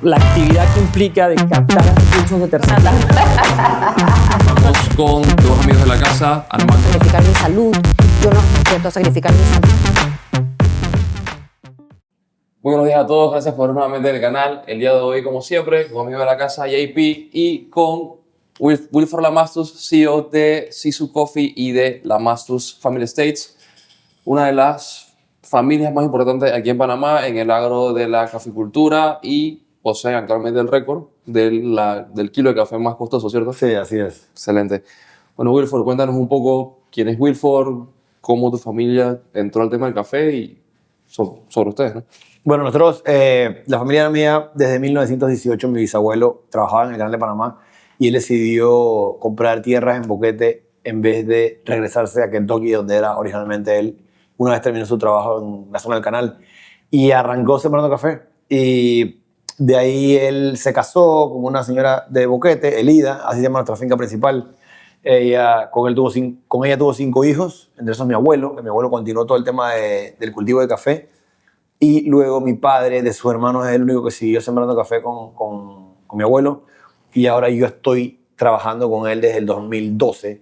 La actividad que implica de captar recursos de terceros. Estamos con dos amigos de la casa, Armando. Sacrificar mi salud. Yo no quiero sacrificar mi salud. Muy buenos días a todos, gracias por nuevamente el canal. El día de hoy, como siempre, con amigos de la casa, JP, y con Wilford Lamastus, CEO de Sisu Coffee y de Lamastus Family Estates, una de las familias más importantes aquí en Panamá en el agro de la caficultura, y poseen actualmente el récord del kilo de café más costoso, ¿cierto? Sí, así es. Excelente. Bueno, Wilford, cuéntanos un poco quién es Wilford, cómo tu familia entró al tema del café y sobre ustedes, ¿no? Bueno, nosotros, la familia mía, desde 1918, mi bisabuelo trabajaba en el Canal de Panamá y él decidió comprar tierras en Boquete en vez de regresarse a Kentucky, donde era originalmente él, una vez terminó su trabajo en la zona del canal. Y arrancó sembrando café. Y de ahí él se casó con una señora de Boquete, Elida, así se llama nuestra finca principal. Con ella tuvo 5 hijos, entre esos mi abuelo, que mi abuelo continuó todo el tema del cultivo de café. Y luego mi padre, de sus hermanos, es el único que siguió sembrando café con mi abuelo. Y ahora yo estoy trabajando con él desde el 2012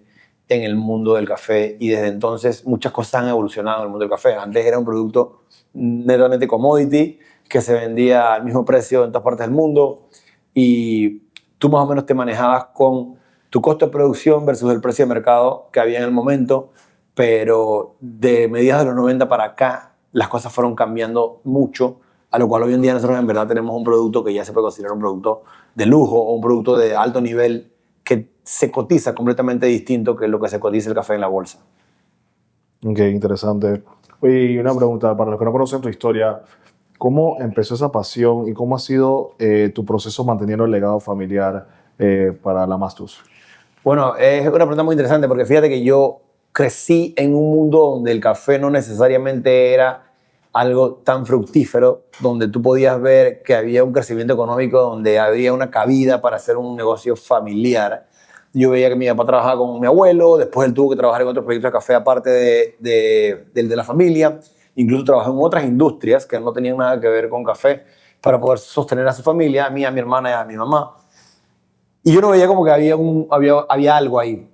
en el mundo del café. Y desde entonces muchas cosas han evolucionado en el mundo del café. Antes era un producto netamente commodity, que se vendía al mismo precio en todas partes del mundo. Y tú más o menos te manejabas con tu costo de producción versus el precio de mercado que había en el momento. Pero de mediados de los 90 para acá, las cosas fueron cambiando mucho, a lo cual hoy en día nosotros en verdad tenemos un producto que ya se puede considerar un producto de lujo o un producto de alto nivel que se cotiza completamente distinto que lo que se cotiza el café en la bolsa. Ok, interesante. Oye, y una pregunta, para los que no conocen tu historia, ¿cómo empezó esa pasión y cómo ha sido tu proceso manteniendo el legado familiar para Lamastus? Bueno, es una pregunta muy interesante porque fíjate que yo crecí en un mundo donde el café no necesariamente era algo tan fructífero, donde tú podías ver que había un crecimiento económico, donde había una cabida para hacer un negocio familiar. Yo veía que mi papá trabajaba con mi abuelo, después él tuvo que trabajar en otros proyectos de café aparte del de la familia, incluso trabajó en otras industrias que no tenían nada que ver con café para poder sostener a su familia, a mí, a mi hermana y a mi mamá. Y yo no veía como que había algo ahí.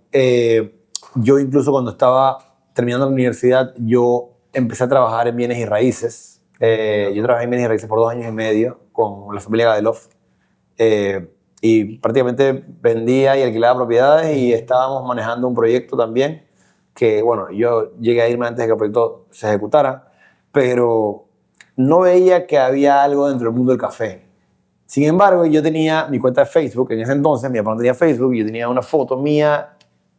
Yo incluso cuando estaba terminando la universidad, yo empecé a trabajar en bienes y raíces. Yo trabajé en bienes y raíces por 2 años y medio con la familia Gadelov. Y prácticamente vendía y alquilaba propiedades y estábamos manejando un proyecto también que, bueno, yo llegué a irme antes de que el proyecto se ejecutara, pero no veía que había algo dentro del mundo del café. Sin embargo, yo tenía mi cuenta de Facebook. En ese entonces mi papá no tenía Facebook y yo tenía una foto mía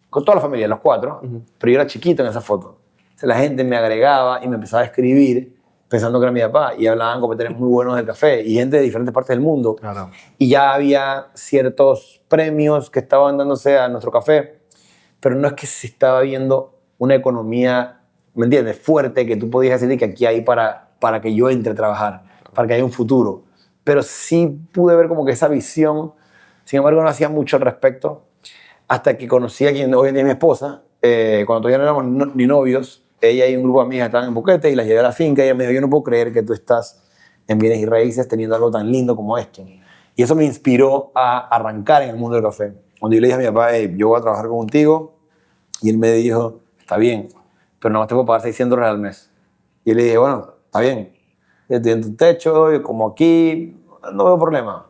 con toda la familia, los 4, pero yo era chiquito en esa foto. O sea, la gente me agregaba y me empezaba a escribir pensando que era mi papá y hablaban comentarios muy buenos del café y gente de diferentes partes del mundo. Claro. Y ya había ciertos premios que estaban dándose a nuestro café, pero no es que se estaba viendo una economía, ¿me entiendes?, fuerte, que tú podías decir que aquí hay para que yo entre a trabajar, para que haya un futuro. Pero sí pude ver como que esa visión. Sin embargo, no hacía mucho al respecto hasta que conocí a quien hoy en día es mi esposa. Cuando todavía no éramos ni novios, ella y un grupo de amigas estaban en Boquete y las llevé a la finca y ella me dijo: yo no puedo creer que tú estás en bienes y raíces teniendo algo tan lindo como esto. Y eso me inspiró a arrancar en el mundo del café. Cuando yo le dije a mi papá: yo voy a trabajar contigo, y él me dijo: está bien, pero no te puedo pagar $600 al mes. Y yo le dije: bueno, está bien, yo estoy en tu techo, yo como aquí, no veo problema.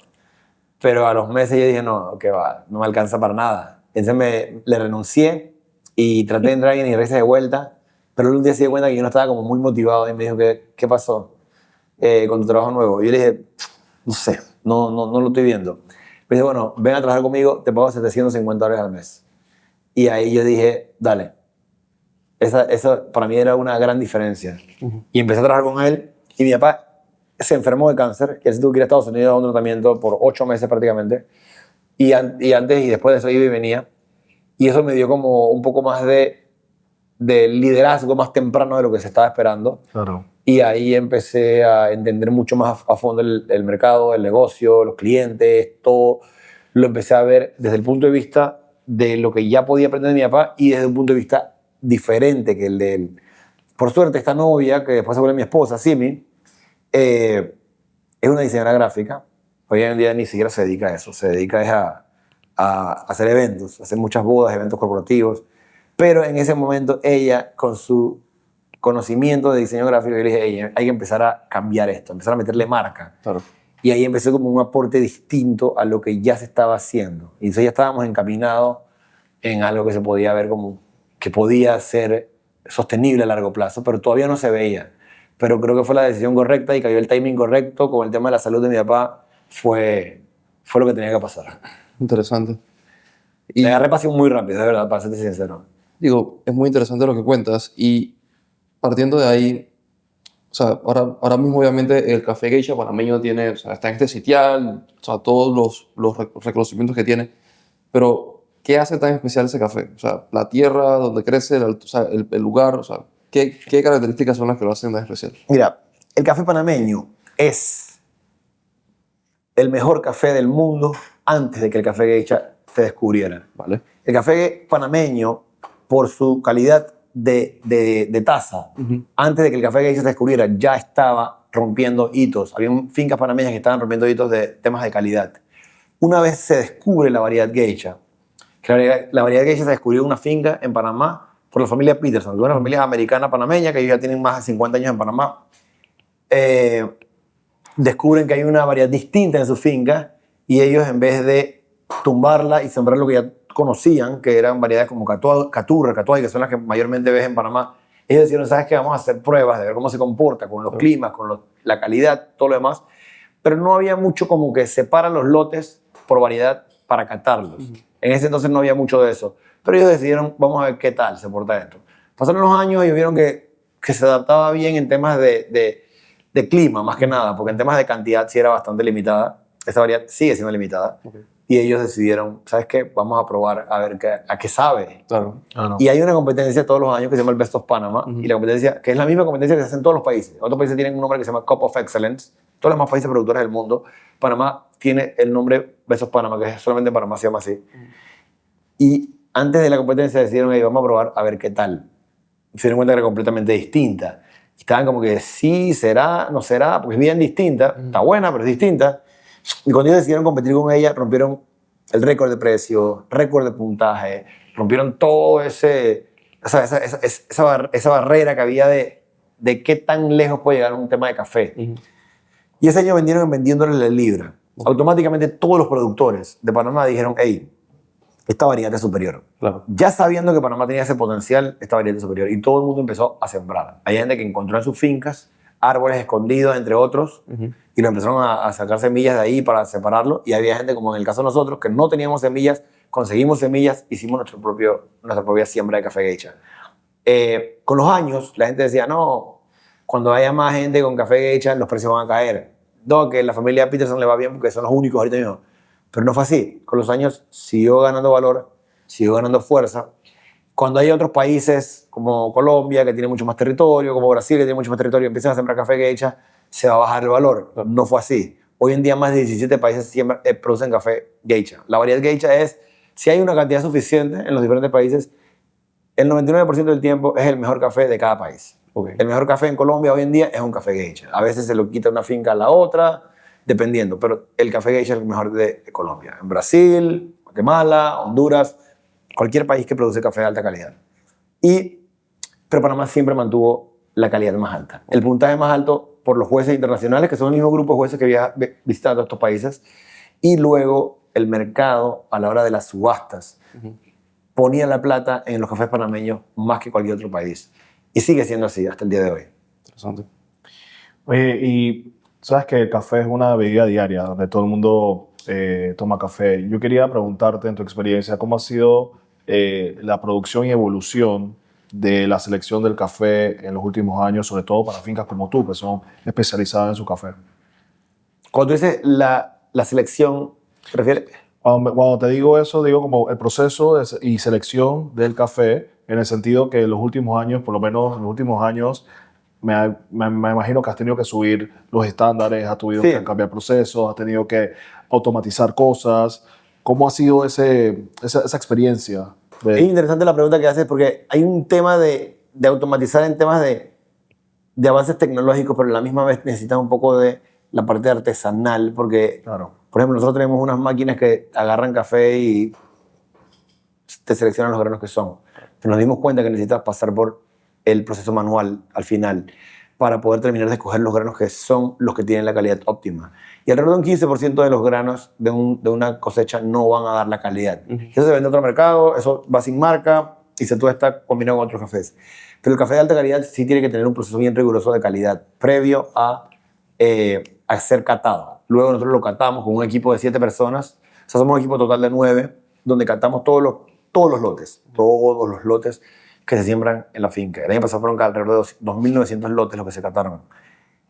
Pero a los meses yo dije: no, que va, no me alcanza para nada. Entonces le renuncié y traté de entrar en y regresé de vuelta, pero él un día se dio cuenta que yo no estaba como muy motivado y me dijo: ¿qué pasó con tu trabajo nuevo? Y yo le dije: no sé, no lo estoy viendo. Me dice: bueno, ven a trabajar conmigo, te pago $750 al mes. Y ahí yo dije: dale. Esa para mí era una gran diferencia. Y empecé a trabajar con él y mi papá se enfermó de cáncer, que él se tuvo que ir a Estados Unidos a un tratamiento por 8 meses prácticamente. Y antes y después de eso iba y venía. Y eso me dio como un poco más de liderazgo más temprano de lo que se estaba esperando. Claro. Y ahí empecé a entender mucho más a fondo el mercado, el negocio, los clientes, todo. Lo empecé a ver desde el punto de vista de lo que ya podía aprender de mi papá y desde un punto de vista diferente que el de él. Por suerte, esta novia, que después se vuelve mi esposa, Simi, es una diseñadora gráfica, hoy en día ni siquiera se dedica a eso, se dedica es a hacer eventos, a hacer muchas bodas, eventos corporativos. Pero en ese momento ella, con su conocimiento de diseño gráfico, yo le dije, "Ey, hay que empezar a cambiar esto, empezar a meterle marca". Claro. Y ahí empecé como un aporte distinto a lo que ya se estaba haciendo. Y entonces ya estábamos encaminados en algo que se podía ver como que podía ser sostenible a largo plazo, pero todavía no se veía. Pero creo que fue la decisión correcta y cayó el timing correcto con el tema de la salud de mi papá. Fue lo que tenía que pasar. Interesante. Y Le agarré pasión muy rápido, de verdad, para serte sincero. digo, es muy interesante lo que cuentas y partiendo de ahí, o sea, ahora mismo obviamente el café geisha panameño tiene, o sea, está en este sitial, o sea, todos los reconocimientos que tiene, pero ¿qué hace tan especial ese café? O sea, la tierra donde crece, o sea, el lugar, o sea, ¿qué características son las que lo hacen tan especial? Mira, el café panameño es el mejor café del mundo antes de que el café geisha se descubriera. ¿Vale? El café panameño, por su calidad de taza, antes de que el café geisha se descubriera, ya estaba rompiendo hitos. Había fincas panameñas que estaban rompiendo hitos de temas de calidad. Una vez se descubre la variedad geisha, que la variedad geisha se descubrió en una finca en Panamá por la familia Peterson, que es una familia americana panameña que ellos ya tienen más de 50 años en Panamá. Descubren que hay una variedad distinta en su finca y ellos, en vez de tumbarla y sembrar lo que ya conocían, que eran variedades como caturra, catuay, que son las que mayormente ves en Panamá, ellos decidieron, ¿sabes qué? Vamos a hacer pruebas de ver cómo se comporta con los climas, con la calidad, todo lo demás. Pero no había mucho como que separan los lotes por variedad para catarlos. En ese entonces no había mucho de eso. Pero ellos decidieron, vamos a ver qué tal se porta dentro. Pasaron los años y ellos vieron que se adaptaba bien en temas de clima, más que nada, porque en temas de cantidad sí era bastante limitada. Esta variedad sigue siendo limitada. Y ellos decidieron, ¿sabes qué? Vamos a probar a ver a qué sabe. Claro. Ah, no. Y hay una competencia todos los años que se llama el Best of Panama. Y la competencia, que es la misma competencia que se hace en todos los países. Otros países tienen un nombre que se llama Cup of Excellence. Todos los demás países productores del mundo. Panamá tiene el nombre Best of Panama, que es solamente en Panamá se llama así. Y antes de la competencia decidieron, vamos a probar a ver qué tal. Se dieron cuenta que era completamente distinta. Estaban como que sí, será, no será, porque es bien distinta. Está buena, pero es distinta. Y cuando ellos decidieron competir con ella, rompieron el récord de precio, récord de puntaje, rompieron todo esa barrera que había de qué tan lejos puede llegar un tema de café. Y ese año vendiéndole la libra. Automáticamente todos los productores de Panamá dijeron, hey, esta variedad es superior. Claro. Ya sabiendo que Panamá tenía ese potencial, esta variedad es superior. Y todo el mundo empezó a sembrar. Hay gente que encontró en sus fincas árboles escondidos, entre otros, y lo empezaron a sacar semillas de ahí para separarlo. Y había gente, como en el caso de nosotros, que no teníamos semillas, conseguimos semillas, hicimos nuestra propia siembra de café geisha. Con los años, la gente decía, no, cuando haya más gente con café geisha, los precios van a caer. No, que la familia Peterson le va bien porque son los únicos ahorita mismo. Pero no fue así. Con los años siguió ganando valor, siguió ganando fuerza. Cuando hay otros países como Colombia, que tiene mucho más territorio, como Brasil, que tiene mucho más territorio, empiezan a sembrar café geisha, se va a bajar el valor. No fue así. Hoy en día más de 17 países producen café geisha. La variedad geisha es, si hay una cantidad suficiente en los diferentes países, el 99% del tiempo es el mejor café de cada país. Okay. El mejor café en Colombia hoy en día es un café geisha. A veces se lo quita una finca a la otra, dependiendo, pero el café geisha es el mejor de Colombia. En Brasil, Guatemala, Honduras, cualquier país que produce café de alta calidad. Pero Panamá siempre mantuvo la calidad más alta. El puntaje más alto por los jueces internacionales, que son el mismo grupo de jueces que visitan todos estos países, y luego el mercado a la hora de las subastas ponía la plata en los cafés panameños más que cualquier otro país. Y sigue siendo así hasta el día de hoy. Interesante. Oye, y sabes que el café es una bebida diaria donde todo el mundo toma café. Yo quería preguntarte, en tu experiencia, ¿cómo ha sido la producción y evolución de la selección del café en los últimos años, sobre todo para fincas como tú, que son especializadas en su café? Cuando tú dices la selección, ¿te refieres? Cuando te digo eso, digo como el proceso y selección del café, en el sentido que en los últimos años, por lo menos en los últimos años, me imagino que has tenido que subir los estándares, has tenido que cambiar procesos, has tenido que automatizar cosas. ¿Cómo ha sido esa experiencia? Es interesante la pregunta que haces porque hay un tema de automatizar en temas de avances tecnológicos, pero a la misma vez necesitas un poco de la parte artesanal porque Claro. Por ejemplo, nosotros tenemos unas máquinas que agarran café y te seleccionan los granos que son. Pero nos dimos cuenta que necesitas pasar por el proceso manual al final para poder terminar de escoger los granos que son los que tienen la calidad óptima. Y alrededor de un 15% de los granos de una cosecha no van a dar la calidad. Eso se vende en otro mercado, eso va sin marca y se tuesta combinado con otros cafés. Pero el café de alta calidad sí tiene que tener un proceso bien riguroso de calidad previo a ser catado. Luego nosotros lo catamos con un equipo de 7 personas. O sea, somos un equipo total de 9, donde catamos todos los lotes que se siembran en la finca. El año pasado fueron alrededor de 2.900 lotes los que se cataron.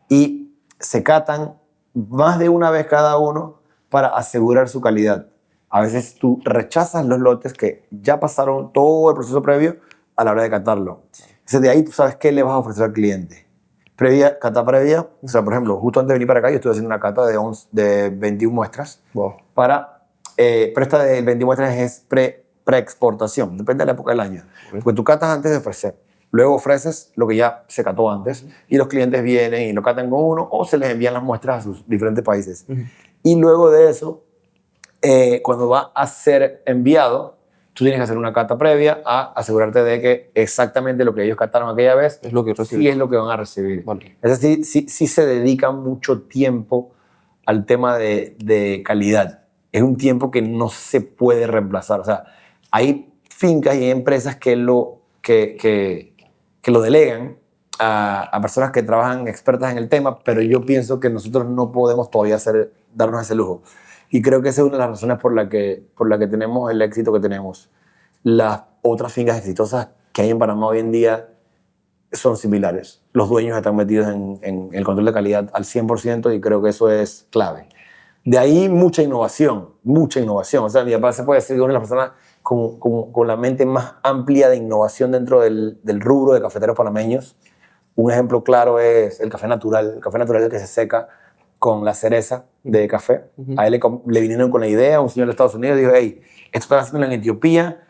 Y se catan más de una vez cada uno para asegurar su calidad. A veces tú rechazas los lotes que ya pasaron todo el proceso previo a la hora de catarlo. Entonces de ahí tú sabes qué le vas a ofrecer al cliente. Cata previa, o sea, por ejemplo, justo antes de venir para acá yo estuve haciendo una cata de 21 muestras. Wow. Pero esta de 21 muestras es preexportación, depende de la época del año. Porque tú catas antes de ofrecer, luego ofreces lo que ya se cató antes y los clientes vienen y lo catan con uno o se les envían las muestras a sus diferentes países. Y luego de eso, cuando va a ser enviado, tú tienes que hacer una cata previa a asegurarte de que exactamente lo que ellos cataron aquella vez Es lo que reciben. sí es lo que van a recibir. Vale. Es decir, sí se dedica mucho tiempo al tema de calidad. Es un tiempo que no se puede reemplazar. O sea, hay fincas y hay empresas que lo delegan a personas que trabajan expertas en el tema, pero yo pienso que nosotros no podemos todavía darnos ese lujo. Y creo que esa es una de las razones por la que tenemos el éxito que tenemos. Las otras fincas exitosas que hay en Panamá hoy en día son similares. Los dueños están metidos en el control de calidad al 100% y creo que eso es clave. De ahí mucha innovación, mucha innovación. O sea, mi papá se puede decir que una de las personas con la mente más amplia de innovación dentro del rubro de cafeteros panameños. Un ejemplo claro es el café natural. El café natural es el que se seca con la cereza de café. A él le vinieron con la idea, un señor de Estados Unidos dijo, hey, esto están haciendo en Etiopía.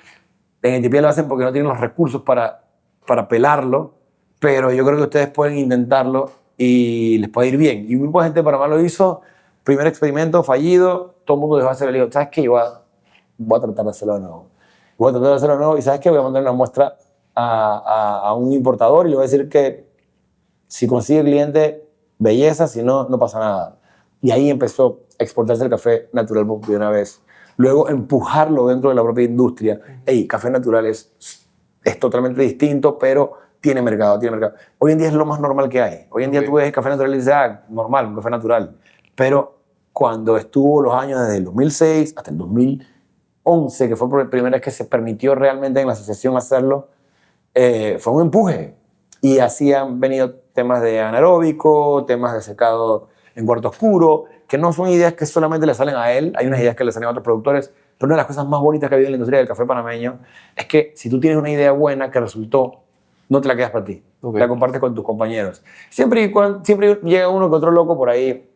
En Etiopía lo hacen porque no tienen los recursos para pelarlo, pero yo creo que ustedes pueden intentarlo y les puede ir bien. Y un grupo de gente de Panamá lo hizo, primer experimento fallido, todo el mundo dejó de hacerlo. Le dijo, ¿sabes qué? Yo voy a tratar de hacerlo de nuevo. Voy a tratar de hacerlo de nuevo y ¿sabes qué? Voy a mandar una muestra a un importador y le voy a decir que si consigue cliente, belleza, si no, no pasa nada. Y ahí empezó a exportarse el café natural por primera vez. Luego empujarlo dentro de la propia industria. Hey, café natural es totalmente distinto, pero tiene mercado, tiene mercado. Hoy en día es lo más normal que hay. Hoy en día tú ves café natural y dices, normal, un café natural. Pero cuando estuvo los años desde el 2006 hasta el 2011, que fue por primera vez que se permitió realmente en la asociación hacerlo, fue un empuje. Y así han venido temas de anaeróbico, temas de secado en cuarto oscuro, que no son ideas que solamente le salen a él, hay unas ideas que le salen a otros productores, pero una de las cosas más bonitas que ha habido en la industria del café panameño es que si tú tienes una idea buena que resultó, no te la quedas para ti, la compartes con tus compañeros. Siempre llega uno que otro loco por ahí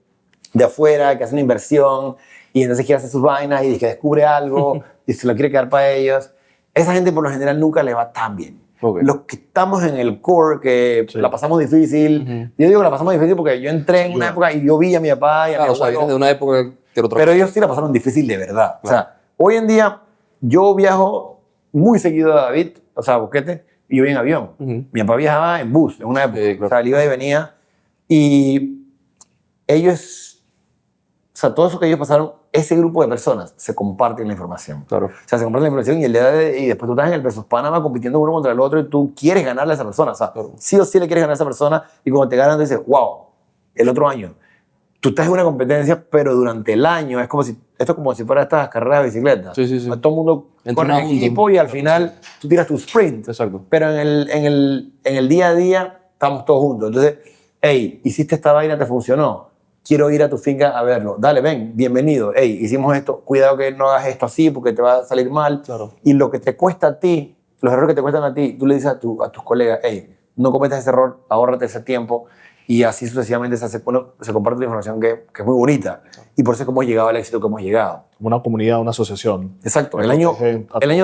de afuera que hace una inversión y entonces quiere hacer sus vainas y que descubre algo y se lo quiere quedar para ellos. Esa gente por lo general nunca le va tan bien. Los que estamos en el core, que la pasamos difícil. Yo digo que la pasamos difícil porque yo entré en una época y yo vi a mi papá y a mi abuelo. Vienes de una época que era otra Pero cosa. ellos sí la pasaron difícil de verdad. Claro. O sea, hoy en día yo viajo muy seguido a David, o sea, a Boquete, y yo voy en avión. Mi papá viajaba en bus en una época. Claro. O sea, él iba y venía. Y ellos, o sea, todo eso que ellos pasaron, ese grupo de personas se comparten la información. Claro. O sea, se comparten la información y después tú estás en el Versus Panamá compitiendo uno contra el otro y tú quieres ganarle a esa persona. O sea, sí o sí le quieres ganar a esa persona y cuando te ganan tú dices, wow, el otro año. Tú estás en una competencia, pero durante el año esto es como si fuera estas carreras de bicicleta. Sí. Todo el mundo corre en equipo y al final tú tiras tu sprint. Exacto. Pero en el día a día estamos todos juntos. Entonces, hey, hiciste esta vaina, te funcionó. Quiero ir a tu finca a verlo. Dale, ven, bienvenido. Hey, hicimos esto. Cuidado que no hagas esto así porque te va a salir mal. Claro. Y lo que te cuesta a ti, los errores que te cuestan a ti, tú le dices a tus colegas, hey, no cometas ese error, ahórrate ese tiempo. Y así sucesivamente se comparte la información que es muy bonita. Y por eso es que hemos llegado al éxito que hemos llegado. Una comunidad, una asociación. Exacto. El año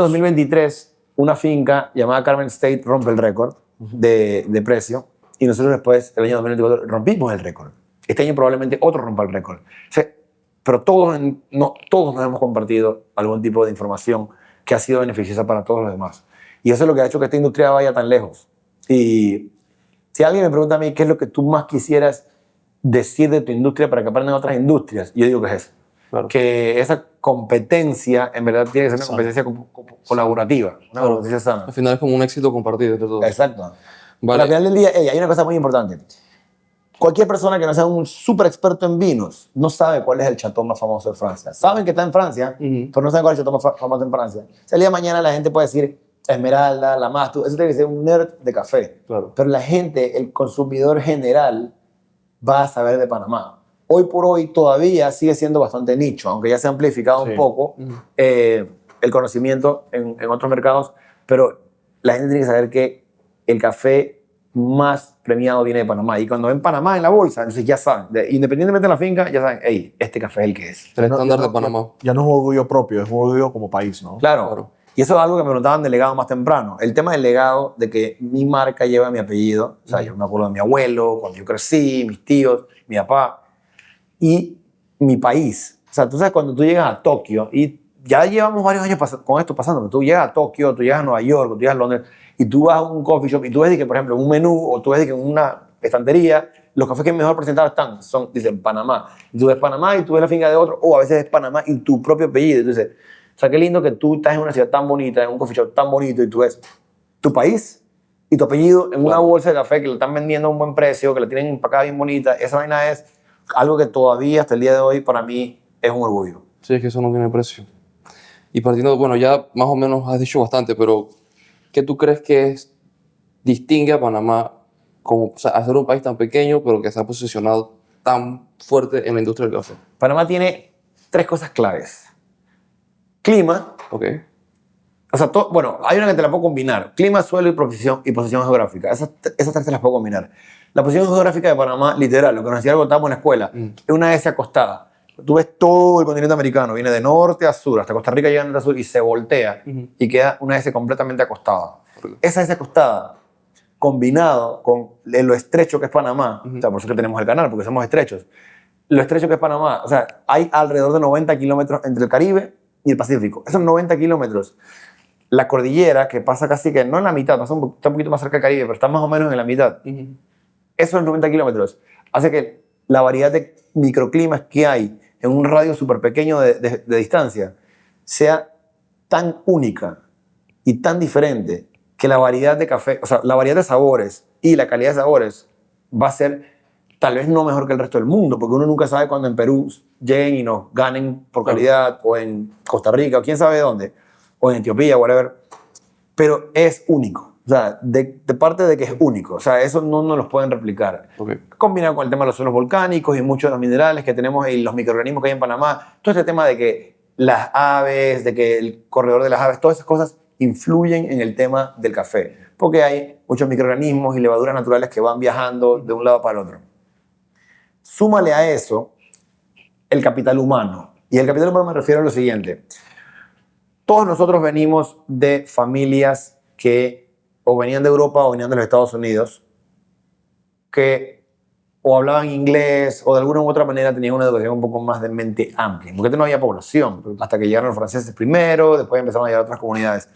2023, una finca llamada Carmen State rompe el récord de precio. Y nosotros después, el año 2024, rompimos el récord. Este año probablemente otro rompa el récord. O sea, pero no, todos nos hemos compartido algún tipo de información que ha sido beneficiosa para todos los demás. Y eso es lo que ha hecho que esta industria vaya tan lejos. Y si alguien me pregunta a mí qué es lo que tú más quisieras decir de tu industria para que aprendan otras industrias, yo digo que es eso. Claro. Que esa competencia, en verdad, tiene que ser una competencia colaborativa, una competencia sana. Al final es como un éxito compartido entre todos. Exacto. Vale. Pero al final del día, hay una cosa muy importante. Cualquier persona que no sea un súper experto en vinos no sabe cuál es el chateau más famoso de Francia. Saben que está en Francia, pero no saben cuál es el chateau más famoso en Francia. O sea, el día de mañana la gente puede decir Esmeralda, La Mastou, eso tiene que ser un nerd de café. Claro. Pero la gente, el consumidor general, va a saber de Panamá. Hoy por hoy todavía sigue siendo bastante nicho, aunque ya se ha amplificado un poco el conocimiento en otros mercados, pero la gente tiene que saber que el café más premiado viene de Panamá. Y cuando ven Panamá en la bolsa, entonces ya saben, independientemente de la finca, ya saben, hey, este café es el que es. El estándar de Panamá. Ya no es un orgullo propio, es un orgullo como país, ¿no? Claro. Y eso es algo que me preguntaban del legado más temprano. El tema del legado, de que mi marca lleva mi apellido. O sea, yo me acuerdo de mi abuelo, cuando yo crecí, mis tíos, mi papá. Y mi país. O sea, tú sabes, cuando tú llegas a Tokio, y ya llevamos varios años con esto pasando, pero tú llegas a Tokio, tú llegas a Nueva York, tú llegas a Londres, y tú vas a un coffee shop, y tú ves que, por ejemplo, en un menú, o tú ves que en una estantería, los cafés que mejor presentados están, dicen Panamá. Y tú ves Panamá y tú ves la finca de otro, o a veces es Panamá y tu propio apellido. Y tú dices, o sea, qué lindo que tú estás en una ciudad tan bonita, en un coffee shop tan bonito, y tú ves tu país y tu apellido en una bolsa de café que lo están vendiendo a un buen precio, que la tienen empacada bien bonita. Esa vaina es algo que todavía hasta el día de hoy para mí es un orgullo. Sí, es que eso no tiene precio. Y partiendo, bueno, ya más o menos has dicho bastante, pero ¿qué tú crees que distingue a Panamá como, o sea, a ser un país tan pequeño, pero que se ha posicionado tan fuerte en la industria del café? Panamá tiene 3 cosas claves. Clima. Ok. O sea, bueno, hay una que te la puedo combinar. Clima, suelo y posición geográfica. Esas 3 te las puedo combinar. La posición geográfica de Panamá, literal, lo que nos decía algo estábamos en la escuela, es una S acostada. Tú ves todo el continente americano, viene de norte a sur, hasta Costa Rica llega a sur y se voltea y queda una S completamente acostada. Esa S acostada, combinado con lo estrecho que es Panamá, o sea, por eso que tenemos el canal, porque somos estrechos, lo estrecho que es Panamá, o sea, hay alrededor de 90 kilómetros entre el Caribe y el Pacífico. Esos 90 kilómetros, la cordillera, que pasa casi que no en la mitad, está un poquito más cerca del Caribe, pero está más o menos en la mitad. Esos 90 kilómetros hace que la variedad de microclimas que hay en un radio súper pequeño de distancia sea tan única y tan diferente que la variedad de café, o sea, la variedad de sabores y la calidad de sabores va a ser tal vez no mejor que el resto del mundo, porque uno nunca sabe cuando en Perú lleguen y nos ganen por calidad, o en Costa Rica, o quién sabe dónde, o en Etiopía, whatever, pero es único. O sea, de parte de que es único. O sea, eso no nos los pueden replicar. Okay. Combinado con el tema de los suelos volcánicos y muchos de los minerales que tenemos y los microorganismos que hay en Panamá. Todo este tema de que las aves, de que el corredor de las aves, todas esas cosas influyen en el tema del café. Porque hay muchos microorganismos y levaduras naturales que van viajando de un lado para el otro. Súmale a eso el capital humano. Y el capital humano me refiero a lo siguiente. Todos nosotros venimos de familias que o venían de Europa o venían de los Estados Unidos, que o hablaban inglés o de alguna u otra manera tenían una educación un poco más de mente amplia, porque no había población, hasta que llegaron los franceses primero, después empezaron a llegar otras comunidades.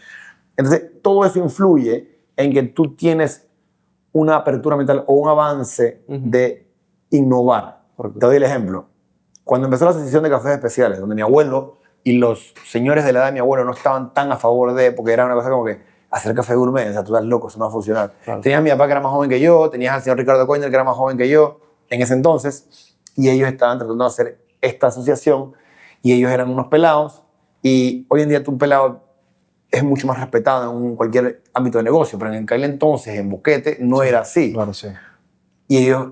Entonces, todo eso influye en que tú tienes una apertura mental o un avance de innovar. Te doy el ejemplo. Cuando empezó la Asociación de Cafés Especiales, donde mi abuelo y los señores de la edad de mi abuelo no estaban tan a favor de, porque era una cosa como que hacer café gourmet, o sea, tú estás loco, eso no va a funcionar. Claro. Tenías a mi papá que era más joven que yo, tenías al señor Ricardo Coiner que era más joven que yo en ese entonces, y ellos estaban tratando de hacer esta asociación, y ellos eran unos pelados, y hoy en día un pelado es mucho más respetado en cualquier ámbito de negocio, pero en aquel entonces, en Boquete, no era así. Claro, sí. Y ellos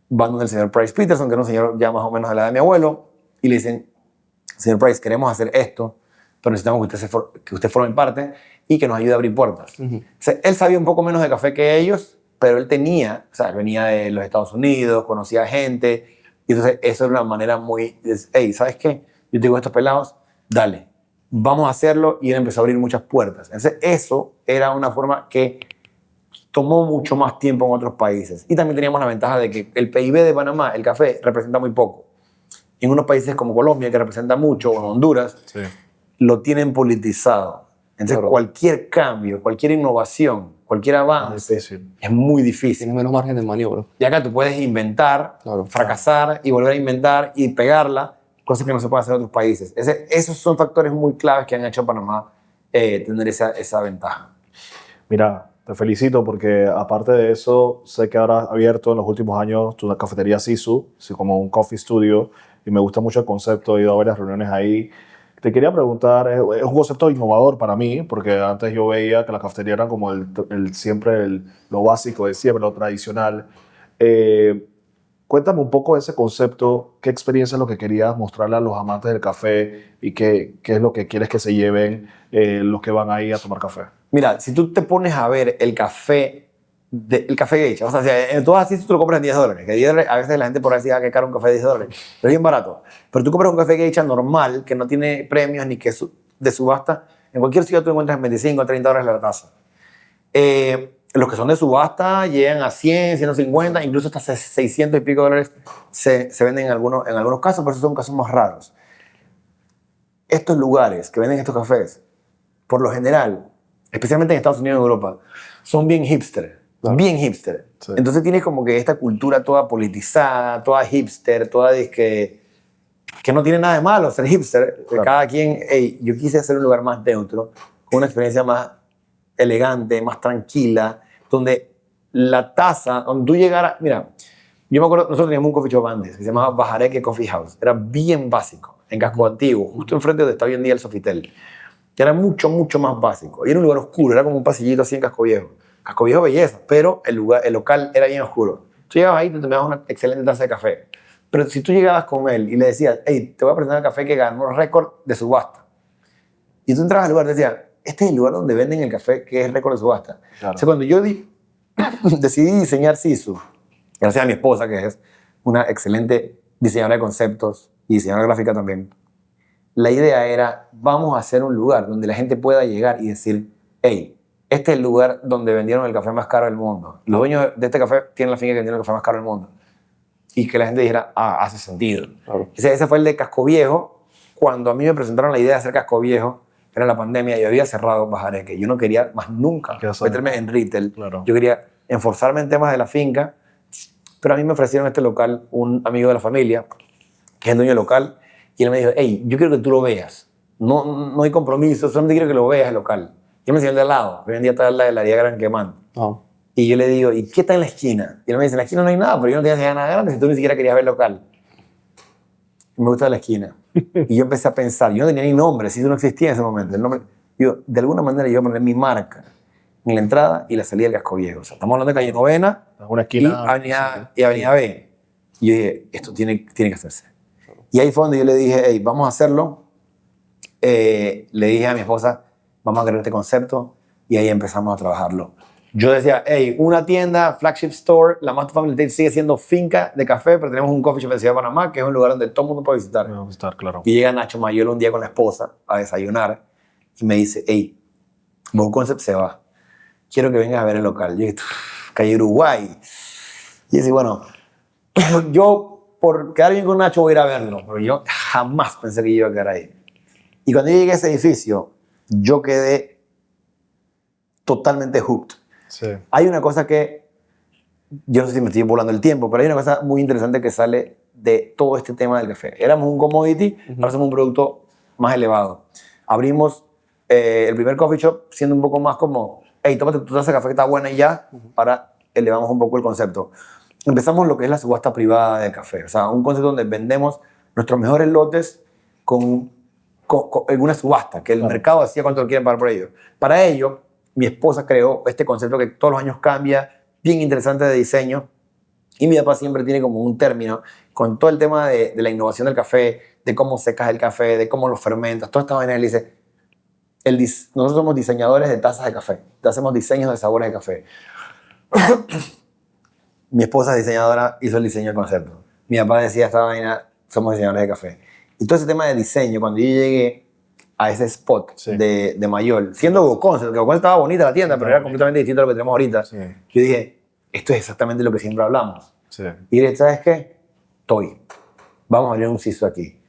van donde el señor Price Peterson, que era un señor ya más o menos de la edad de mi abuelo, y le dicen, señor Price, queremos hacer esto, pero necesitamos que usted forme parte y que nos ayude a abrir puertas. O sea, él sabía un poco menos de café que ellos, pero él tenía, o sea, venía de los Estados Unidos, conocía gente, y entonces eso era una manera muy, hey, ¿sabes qué? Yo tengo estos pelados, dale, vamos a hacerlo, y él empezó a abrir muchas puertas. Entonces eso era una forma que tomó mucho más tiempo en otros países. Y también teníamos la ventaja de que el PIB de Panamá, el café, representa muy poco. en unos países como Colombia, que representa mucho, o en Honduras, Sí. lo tienen politizado. Entonces, Claro. cualquier cambio, cualquier innovación, cualquier avance difícil. es muy difícil. Tienes menos margen de maniobra. Y acá tú puedes inventar, Claro. fracasar y volver a inventar y pegarla, cosas que no se pueden hacer en otros países. Esos son factores muy claves que han hecho a Panamá tener esa ventaja. Mira, te felicito porque aparte de eso, sé que ahora has abierto en los últimos años tu cafetería Sisu, así como un coffee studio, y me gusta mucho el concepto, he ido a varias reuniones ahí. Te quería preguntar, es un concepto innovador para mí, porque antes yo veía que la cafetería era como lo básico de siempre, lo tradicional. Cuéntame un poco de ese concepto, qué experiencia es lo que querías mostrarle a los amantes del café y qué es lo que quieres que se lleven los que van ahí a tomar café. Mira, si tú te pones a ver el café geisha, o sea, si tú así tú lo compras en $10, que $10, a veces la gente por ahí dice que caro un café de $10, pero es bien barato. Pero tú compras un café geisha normal, que no tiene premios ni que es de subasta, en cualquier sitio tú encuentras en 25 o $30 la taza. Los que son de subasta llegan a 100, 150, incluso hasta 600 y pico dólares se venden en algunos casos, pero esos son casos más raros. Estos lugares que venden estos cafés, por lo general, especialmente en Estados Unidos y Europa, son bien hipster. Claro. Bien hipster. Sí. Entonces tienes como que esta cultura toda politizada, toda hipster, toda que no tiene nada de malo ser hipster. Claro. Cada quien, yo quise hacer un lugar más neutro, con una experiencia más elegante, más tranquila, donde la taza, donde tú llegaras, mira, yo me acuerdo, nosotros teníamos un coffee shop antes, que se llamaba Bajareque Coffee House, era bien básico, en Casco Antiguo, justo enfrente donde está hoy en día el Sofitel, que era mucho, mucho más básico, y era un lugar oscuro, era como un pasillito así en Casco Viejo belleza, pero el local era bien oscuro. Tú llegabas ahí y te tomabas una excelente taza de café, pero si tú llegabas con él y le decías, hey, te voy a presentar el café que ganó récord de subasta, y tú entrabas al lugar y te decías, este es el lugar donde venden el café que es récord de subasta. Claro. O sea, cuando yo decidí diseñar Sisu, gracias a mi esposa, que es una excelente diseñadora de conceptos y diseñadora gráfica también, la idea era, vamos a hacer un lugar donde la gente pueda llegar y decir, hey, este es el lugar donde vendieron el café más caro del mundo. Los dueños de este café tienen la finca que vendieron el café más caro del mundo. Y que la gente dijera, hace sentido. Claro. Ese fue el de Casco Viejo. Cuando a mí me presentaron la idea de hacer Casco Viejo, era la pandemia y había cerrado Bajareque. Yo no quería más nunca ¿Qué hacer? meterme en retail. Claro. Yo quería enforzarme en temas de la finca, pero a mí me ofrecieron este local un amigo de la familia, que es el dueño del local, y él me dijo, hey, yo quiero que tú lo veas. No hay compromiso, solamente quiero que lo veas el local. Yo me enseñé el de al lado, hoy en día está la heladería Gran Quemán. Ah. Y yo le digo, ¿y qué está en la esquina? Y él me dice, en la esquina no hay nada, pero yo no tenía nada grande si tú ni siquiera querías ver el local. Y me gusta la esquina. Y yo empecé a pensar, yo no tenía ni nombre, si eso no existía en ese momento. El nombre, yo, de alguna manera yo iba a poner mi marca en la entrada y la salida del Casco Viejo. O sea, estamos hablando de calle Novena Una y esquina. Avenida B. Y yo dije, esto tiene que hacerse. Y ahí fue donde yo le dije, hey, vamos a hacerlo. Le dije a mi esposa, vamos a crear este concepto, y ahí empezamos a trabajarlo. Yo decía, hey, una tienda, flagship store, la Master Family Trade sigue siendo finca de café, pero tenemos un coffee shop en Ciudad de Panamá, que es un lugar donde todo el mundo puede visitar. Vamos a estar, claro. Y llega Nacho Mayol un día con la esposa a desayunar y me dice, hey, Bon Concept se va. Quiero que vengas a ver el local. Yo dije, calle Uruguay. Y dice, bueno, yo por quedar bien con Nacho voy a ir a verlo, pero yo jamás pensé que iba a quedar ahí. Y cuando yo llegué a ese edificio, yo quedé totalmente hooked. Sí. Hay una cosa que, yo no sé si me estoy volando el tiempo, pero hay una cosa muy interesante que sale de todo este tema del café. Éramos un commodity, ahora somos un producto más elevado. Abrimos el primer coffee shop siendo un poco más como, hey, tómate tu taza de café que está buena y ya, para elevamos un poco el concepto. Empezamos lo que es la subasta privada del café, o sea, un concepto donde vendemos nuestros mejores lotes con una subasta, que el mercado decía cuánto lo quieren pagar por ello. Para ello, mi esposa creó este concepto que todos los años cambia, bien interesante de diseño, y mi papá siempre tiene como un término con todo el tema de la innovación del café, de cómo secas el café, de cómo lo fermentas, toda esta vaina. Él dice, nosotros somos diseñadores de tazas de café, hacemos diseños de sabores de café. Mi esposa es diseñadora, hizo el diseño del concepto. Mi papá decía esta vaina, somos diseñadores de café. Y todo ese tema de diseño, cuando yo llegué a ese spot Sí. de Mayol, siendo Go Concept, que Go Concept estaba bonita la tienda, pero era completamente distinto a lo que tenemos ahorita, Sí. yo dije, esto es exactamente lo que siempre hablamos. Sí. Y dije, ¿sabes qué? vamos a abrir un CISO aquí.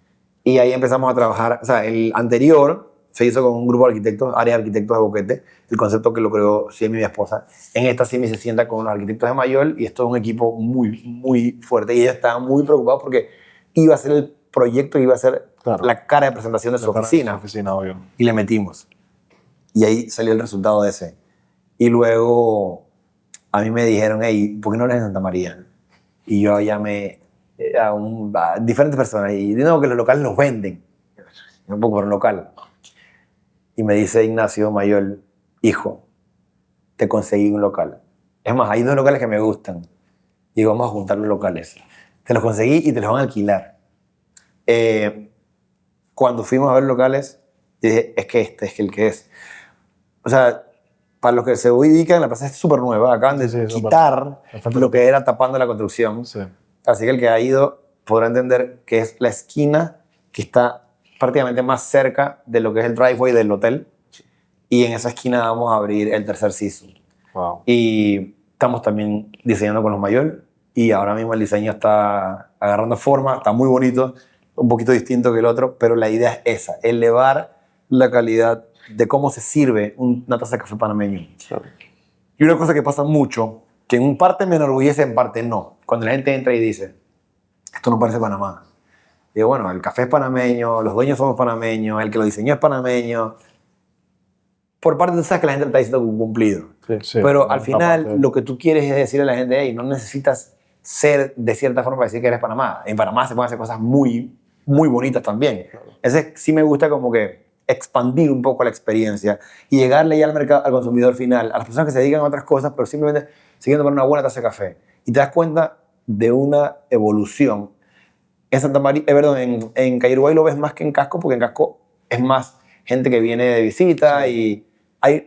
Y ahí empezamos a trabajar, o sea, el anterior se hizo con un grupo de arquitectos, área de arquitectos de Boquete, el concepto que lo creó Simi, mi esposa. En esta Simi se sienta con los arquitectos de Mayol y esto es un equipo muy, muy fuerte. Y ella estaba muy preocupada porque iba a ser el proyecto, iba a ser la cara de presentación de su oficina. Obvio. Y le metimos. Y ahí salió el resultado de ese. Y luego a mí me dijeron, hey, ¿por qué no eres en Santa María? Y yo llamé a diferentes personas y digo que los locales los venden. Un poco por un local. Y me dice Ignacio Mayol, hijo, te conseguí un local. Es más, hay 2 locales que me gustan. Y digo, vamos a juntar los locales. Te los conseguí y te los van a alquilar. Cuando fuimos a ver locales, dije, es que este es el que es. O sea, para los que se ubican, la plaza es súper nueva. Acaban de quitar lo que era tapando la construcción. Sí. Así que el que ha ido podrá entender que es la esquina que está prácticamente más cerca de lo que es el driveway del hotel. Y en esa esquina vamos a abrir el tercer CISO. Wow. Y estamos también diseñando con los Mayol. Y ahora mismo el diseño está agarrando forma, está muy bonito, un poquito distinto que el otro, pero la idea es esa, elevar la calidad de cómo se sirve una taza de café panameño. Claro. Y una cosa que pasa mucho, que en parte me enorgullece, en parte no. Cuando la gente entra y dice, esto no parece Panamá. Digo, bueno, el café es panameño, los dueños somos panameños, el que lo diseñó es panameño. Por parte tú sabes que la gente está diciendo un cumplido. Sí, Pero al final lo que tú quieres es decirle a la gente, hey, no necesitas ser de cierta forma para decir que eres Panamá. En Panamá se pueden hacer cosas muy, muy bonitas también. Ese sí me gusta como que expandir un poco la experiencia y llegarle ya al mercado, al consumidor final, a las personas que se dedican a otras cosas, pero simplemente siguiendo para una buena taza de café. Y te das cuenta de una evolución. En Santa María, perdón, en Calle Uruguay lo ves más que en Casco, porque en Casco es más gente que viene de visita y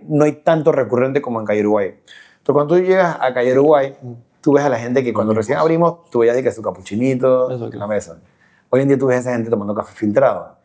no hay tanto recurrente como en Calle Uruguay. Pero cuando tú llegas a Calle Uruguay, tú ves a la gente que cuando recién abrimos, tú veías que su capuchinito en la mesa. Hoy en día tú ves a esa gente tomando café filtrado.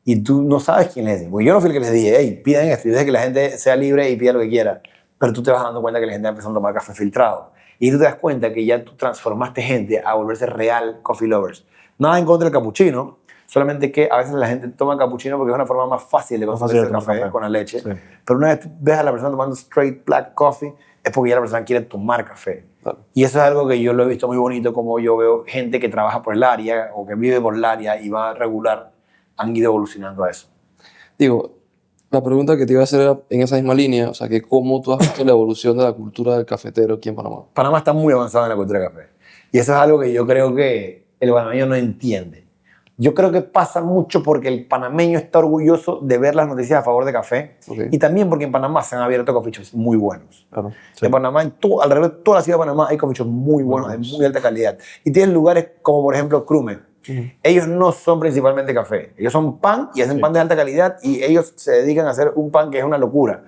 Y tú no sabes quién es. Porque yo no fui el que les dije, hey, pidan esto. Y deje que la gente sea libre y pida lo que quiera. Pero tú te vas dando cuenta que la gente empezó a tomar café filtrado. Y tú te das cuenta que ya tú transformaste gente a volverse real coffee lovers. Nada en contra del capuchino, solamente que a veces la gente toma capuchino porque es una forma más fácil de consumir el café con la leche. Sí. Pero una vez tú ves a la persona tomando straight black coffee, es porque ya la persona quiere tomar café. Claro. Y eso es algo que yo lo he visto muy bonito, como yo veo gente que trabaja por el área o que vive por el área y va a regular, han ido evolucionando a eso. Digo, la pregunta que te iba a hacer era en esa misma línea, o sea, que cómo tú has visto la evolución de la cultura del cafetero aquí en Panamá. Panamá está muy avanzado en la cultura del café. Y eso es algo que yo creo que el panameño no entiende. Yo creo que pasa mucho porque el panameño está orgulloso de ver las noticias a favor de café. Okay. Y también porque en Panamá se han abierto coffee shops muy buenos. Claro, sí. En Panamá, alrededor de toda la ciudad de Panamá hay coffee shops muy buenos, de muy alta calidad. Y tienen lugares como, por ejemplo, Crume. Ellos no son principalmente café. Ellos son pan y hacen pan de alta calidad y ellos se dedican a hacer un pan que es una locura.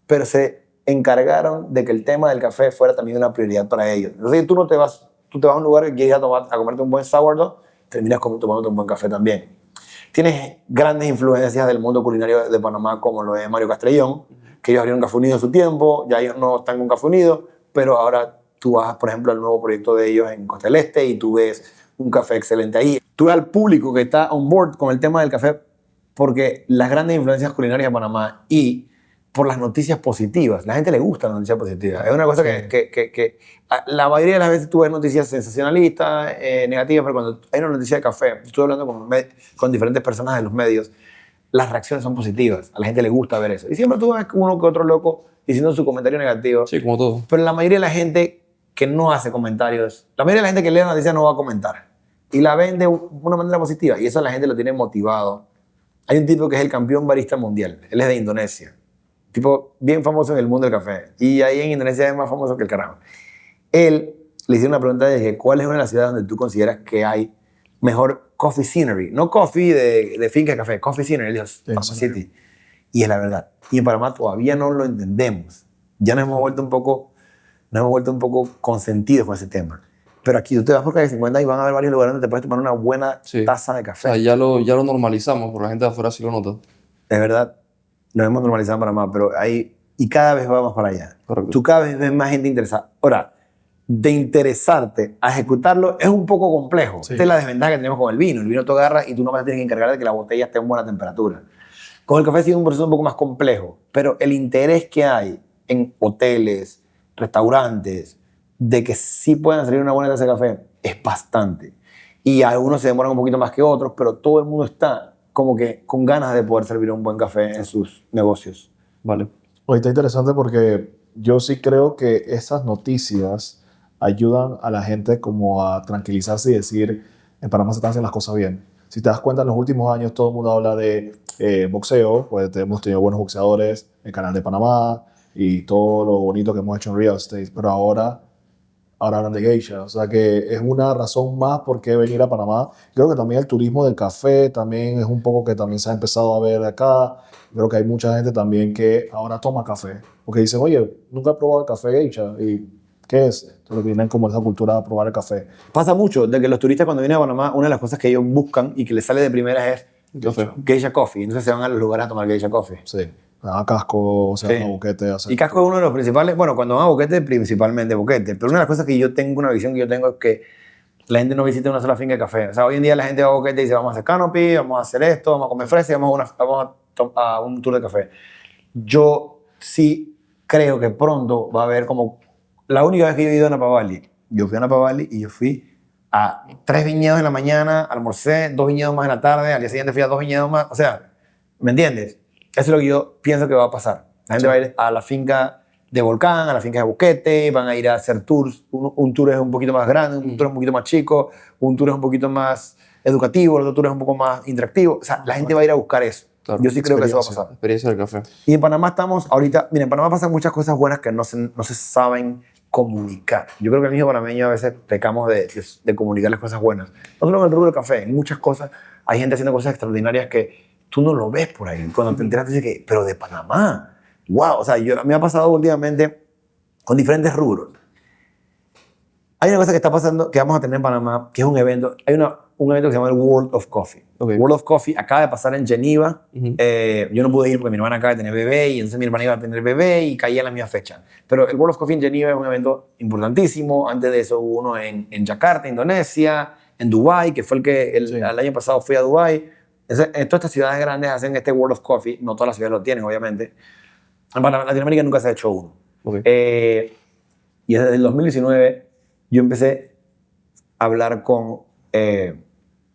Pero se encargaron de que el tema del café fuera también una prioridad para ellos. Entonces tú te vas a un lugar y quieres ir a comerte un buen sourdough, terminas tomándote un buen café también. Tienes grandes influencias del mundo culinario de Panamá, como lo es Mario Castrellón, que ellos abrieron Café Unido en su tiempo, ya ellos no están con Café Unido, pero ahora tú vas, por ejemplo, al nuevo proyecto de ellos en Costa del Este y tú ves un café excelente ahí. Tú ves al público que está on board con el tema del café porque las grandes influencias culinarias de Panamá y por las noticias positivas. La gente le gusta las noticias positivas. Es una cosa que la mayoría de las veces tú ves noticias sensacionalistas, negativas, pero cuando hay una noticia de café, estoy hablando con diferentes personas de los medios, las reacciones son positivas. A la gente le gusta ver eso. Y siempre tú ves uno que otro loco diciendo su comentario negativo. Sí, como todo. Pero la mayoría de la gente que no hace comentarios, la mayoría de la gente que lee la noticia no va a comentar. Y la ven de una manera positiva. Y eso la gente lo tiene motivado. Hay un tipo que es el campeón barista mundial. Él es de Indonesia. Tipo bien famoso en el mundo del café. Y ahí en Indonesia es más famoso que el carajo. Él le hizo una pregunta de que ¿cuál es una de las ciudades donde tú consideras que hay mejor coffee scenery? No coffee de finca de café, coffee scenery. Él dijo, Panama City. Y es la verdad. Y en Panamá todavía no lo entendemos. Ya nos hemos vuelto un poco consentidos con ese tema. Pero aquí tú te vas por calle 50 y van a haber varios lugares donde te puedes tomar una buena taza de café. O sea, ya lo normalizamos, porque la gente de afuera sí lo nota. Es verdad. Nos hemos normalizado en Panamá, pero ahí, y cada vez vamos para allá. Correcto. Tú cada vez ves más gente interesada. Ahora, de interesarte a ejecutarlo es un poco complejo. Sí. Esta es la desventaja que tenemos con el vino. El vino tú agarras y tú nomás tienes que encargar de que la botella esté en buena temperatura. Con el café sí es un proceso un poco más complejo, pero el interés que hay en hoteles, restaurantes, de que sí puedan salir una buena taza de café, es bastante. Y algunos se demoran un poquito más que otros, pero todo el mundo está como que con ganas de poder servir un buen café en sus negocios. Vale. Oye, está interesante porque yo sí creo que esas noticias ayudan a la gente como a tranquilizarse y decir, en Panamá se están haciendo las cosas bien. Si te das cuenta, en los últimos años todo el mundo habla de boxeo, pues hemos tenido buenos boxeadores, el canal de Panamá y todo lo bonito que hemos hecho en real estate, pero ahora hablan de geisha, o sea que es una razón más por qué venir a Panamá. Creo que también el turismo del café también es un poco que también se ha empezado a ver acá. Creo que hay mucha gente también que ahora toma café, porque dicen, oye, nunca he probado el café geisha, ¿y qué es? Entonces vienen como esa cultura de probar el café. Pasa mucho de que los turistas cuando vienen a Panamá, una de las cosas que ellos buscan y que les sale de primera es Café. geisha coffee. Entonces se van a los lugares a tomar geisha coffee. Sí, a Casco, o sea, Sí. a Boquete, a Y Casco es uno de los principales, bueno, cuando van a Boquete, principalmente Boquete. Pero una de las cosas que yo tengo, una visión que yo tengo es que la gente no visita una sola finca de café. O sea, hoy en día la gente va a Boquete y dice, vamos a hacer canopy, vamos a hacer esto, vamos a comer fresa y vamos a un tour de café. Yo sí creo que pronto va a haber como... La única vez que yo he ido a Napa Valley, yo fui a Napa Valley y yo fui a 3 viñedos en la mañana, almorcé, 2 viñedos más en la tarde, al día siguiente fui a 2 viñedos más. O sea, ¿me entiendes? Eso es lo que yo pienso que va a pasar. La gente va a ir a la finca de Volcán, a la finca de Boquete, van a ir a hacer tours. Un tour es un poquito más grande, un tour es un poquito más chico, un tour es un poquito más educativo, el otro tour es un poco más interactivo. O sea, la gente va a ir a buscar eso. Claro. Yo sí creo que eso va a Experiencia. pasar. Experiencia del café. Y en Panamá estamos ahorita, miren, en Panamá pasan muchas cosas buenas que no se saben comunicar. Yo creo que el mismo panameño a veces pecamos de comunicar las cosas buenas. No solo en el rubro del café, en muchas cosas hay gente haciendo cosas extraordinarias que tú no lo ves por ahí. Cuando te enteras, dices que, pero de Panamá, wow. O sea, me ha pasado últimamente con diferentes rubros. Hay una cosa que está pasando, que vamos a tener en Panamá, que es un evento. Hay un evento que se llama el World of Coffee. Ok. World of Coffee acaba de pasar en Geneva. Yo no pude ir porque mi hermana acaba de tener bebé y entonces mi hermana iba a tener bebé y caía en la misma fecha. Pero el World of Coffee en Geneva es un evento importantísimo. Antes de eso hubo uno en Yakarta, Indonesia, en Dubái, que fue el que el año pasado fui a Dubái. Entonces, en todas estas ciudades grandes hacen este World of Coffee. No todas las ciudades lo tienen, obviamente. En Latinoamérica nunca se ha hecho uno. Ok. Y desde el 2019 yo empecé a hablar con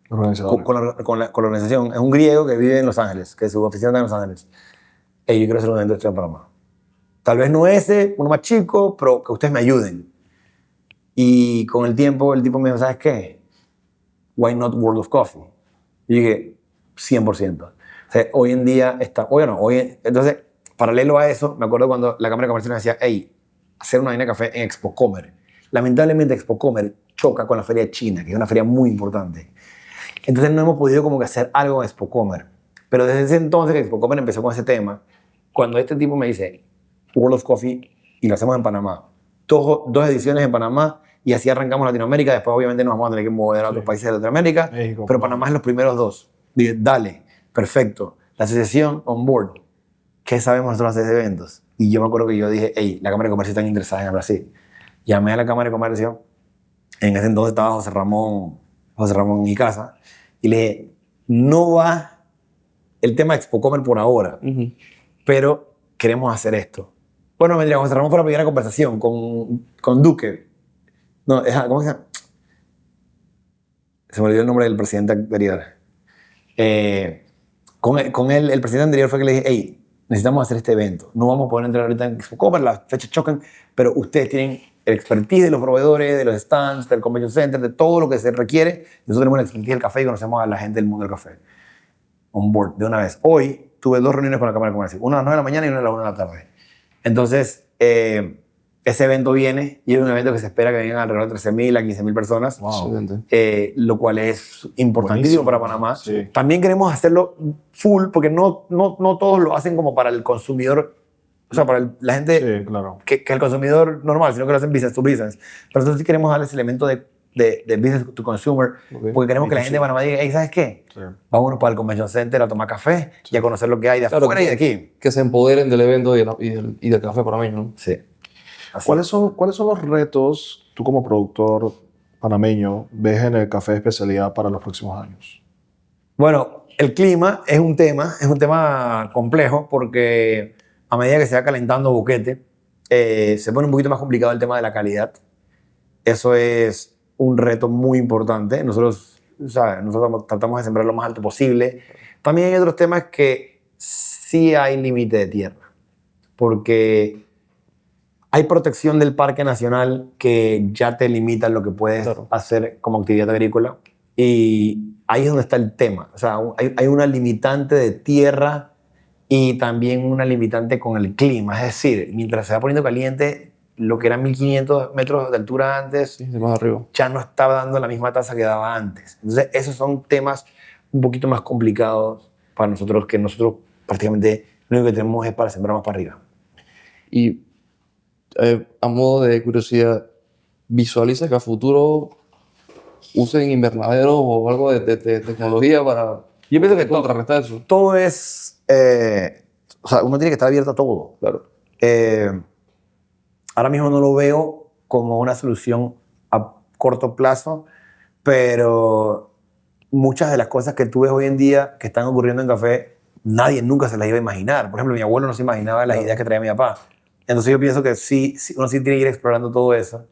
Organizadores. con la organización. Es un griego que vive en Los Ángeles, que su oficina está en Los Ángeles. Yo quiero hacer un evento de esto en Panamá. Tal vez no ese, uno más chico, pero que ustedes me ayuden. Y con el tiempo el tipo me dijo, ¿sabes qué? Why not World of Coffee? Y dije, 100%. O sea, hoy en día está... Entonces, paralelo a eso, me acuerdo cuando la Cámara de Comercio nos decía, hey, hacer una vaina de café en Expo Comer. Lamentablemente Expo Comer choca con la Feria de China, que es una feria muy importante. Entonces no hemos podido como que hacer algo en Expo Comer. Pero desde ese entonces que Expo Comer empezó con ese tema, cuando este tipo me dice World of Coffee y lo hacemos en Panamá, dos ediciones en Panamá y así arrancamos Latinoamérica, después obviamente nos vamos a tener que mover a otros países de Latinoamérica, México, pero Panamá es los primeros 2. Dije, dale, perfecto. La asociación on board. ¿Qué sabemos nosotros de esos eventos? Y yo me acuerdo que yo dije, hey, la Cámara de Comercio está interesada en Brasil. Llamé a la Cámara de Comercio, en ese entonces estaba José Ramón en mi casa, y le dije, no va el tema de Expo Comer por ahora, pero queremos hacer esto. Bueno, vendría José Ramón fue la primera conversación con Duque. No, ¿cómo se llama? Se me olvidó el nombre del presidente anterior. Con él, el presidente anterior fue que le dije, hey, necesitamos hacer este evento. No vamos a poder entrar ahorita en Expo Comer, las fechas chocan, pero ustedes tienen el expertise de los proveedores, de los stands, del convention center, de todo lo que se requiere. Nosotros tenemos la expertise del café y conocemos a la gente del mundo del café. On board, de una vez. Hoy tuve 2 reuniones con la Cámara de Comercio, una a las 9 de la mañana y una a las 1 de la tarde. Entonces, ese evento viene y es un evento que se espera que vengan alrededor de 13.000 a 15.000 personas, lo cual es importantísimo para Panamá. Sí. También queremos hacerlo full porque no todos lo hacen como para el consumidor, o sea, para la gente Sí, claro. que el consumidor normal, sino que lo hacen business to business. Pero nosotros sí queremos darle ese elemento de business to consumer, porque queremos que la gente de Panamá diga, hey, ¿sabes qué? Sí. Vámonos para el convention center a tomar café y a conocer lo que hay de Claro, afuera y de aquí. Que se empoderen del evento y del café para mí, ¿no? Sí. Así. ¿Cuáles son los retos tú como productor panameño ves en el café de especialidad para los próximos años? Bueno, el clima es un tema complejo porque a medida que se va calentando Boquete, se pone un poquito más complicado el tema de la calidad. Eso es un reto muy importante. Nosotros tratamos de sembrar lo más alto posible. También hay otros temas que sí hay límite de tierra, porque hay protección del Parque Nacional que ya te limita lo que puedes hacer como actividad agrícola. Y ahí es donde está el tema. O sea, hay una limitante de tierra y también una limitante con el clima. Es decir, mientras se va poniendo caliente, lo que eran 1500 metros de altura antes, Sí, de más arriba. ya no estaba dando la misma tasa que daba antes. Entonces, esos son temas un poquito más complicados para nosotros, que nosotros prácticamente lo único que tenemos es para sembrar más para arriba. Y a modo de curiosidad, ¿visualizas que a futuro usen invernaderos o algo de tecnología para Yo pienso que contrarrestar eso? todo es... o sea, uno tiene que estar abierto a todo. Claro. Ahora mismo no lo veo como una solución a corto plazo, pero muchas de las cosas que tú ves hoy en día que están ocurriendo en café, nadie nunca se las iba a imaginar. Por ejemplo, mi abuelo no se imaginaba las ideas que traía mi papá. Entonces yo pienso que sí, uno sí tiene que ir explorando todo eso.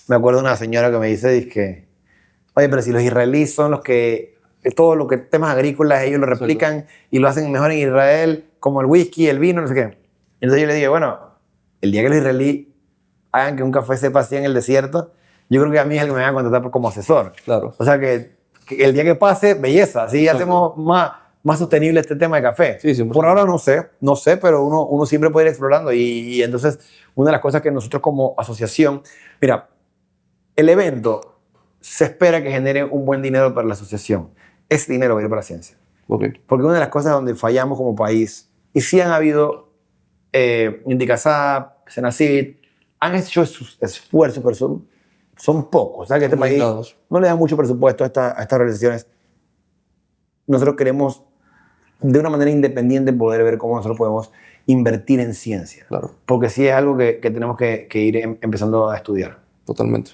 Me acuerdo de una señora que me dice que, oye, pero si los israelíes son los que, todo lo que temas agrícolas, ellos lo replican y lo hacen mejor en Israel, como el whisky, el vino, no sé qué. Entonces yo le dije, bueno, el día que los israelíes hagan que un café sepa así en el desierto, yo creo que a mí es el que me van a contratar como asesor. Claro. O sea que el día que pase, belleza, así hacemos más sostenible este tema de café. Sí, 100%. Por ahora no sé, pero uno siempre puede ir explorando y entonces una de las cosas que nosotros como asociación, mira, el evento se espera que genere un buen dinero para la asociación. Ese dinero va a ir para la ciencia. Okay. Porque una de las cosas donde fallamos como país, y sí han habido Indicasap, Senacid, han hecho sus esfuerzos, pero son pocos. ¿Sabes? Que este país no le da mucho presupuesto a estas organizaciones. Nosotros queremos, de una manera independiente, poder ver cómo nosotros podemos invertir en ciencia. Claro. Porque sí es algo que tenemos que ir empezando a estudiar. Totalmente.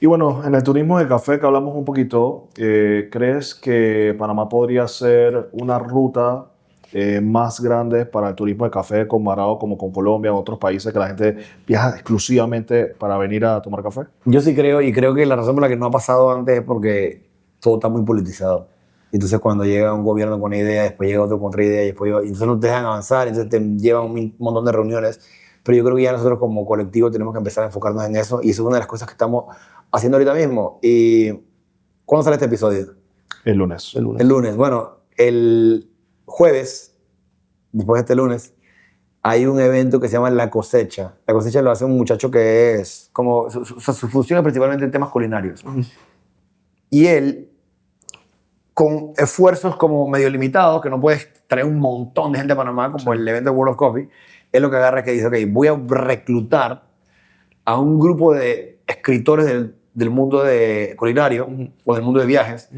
Y bueno, en el turismo del café que hablamos un poquito, ¿crees que Panamá podría ser una ruta más grande para el turismo de café comparado como con Colombia o otros países que la gente viaja exclusivamente para venir a tomar café? Yo sí creo, y creo que la razón por la que no ha pasado antes es porque todo está muy politizado. Entonces cuando llega un gobierno con una idea, después llega otro con otra idea, y entonces no te dejan avanzar, entonces te llevan un montón de reuniones. Pero yo creo que ya nosotros como colectivo tenemos que empezar a enfocarnos en eso, y eso es una de las cosas que estamos haciendo ahorita mismo. ¿Y cuándo sale este episodio? El lunes. El lunes. El lunes. Bueno, el jueves, después de este lunes, hay un evento que se llama La Cosecha. La Cosecha lo hace un muchacho que es como... Su función es principalmente en temas culinarios. Y él, con esfuerzos como medio limitados, que no puedes traer un montón de gente a Panamá, como el evento de World of Coffee, él lo que agarra es que dice, ok, voy a reclutar a un grupo de escritores del mundo de culinario o del mundo de viajes,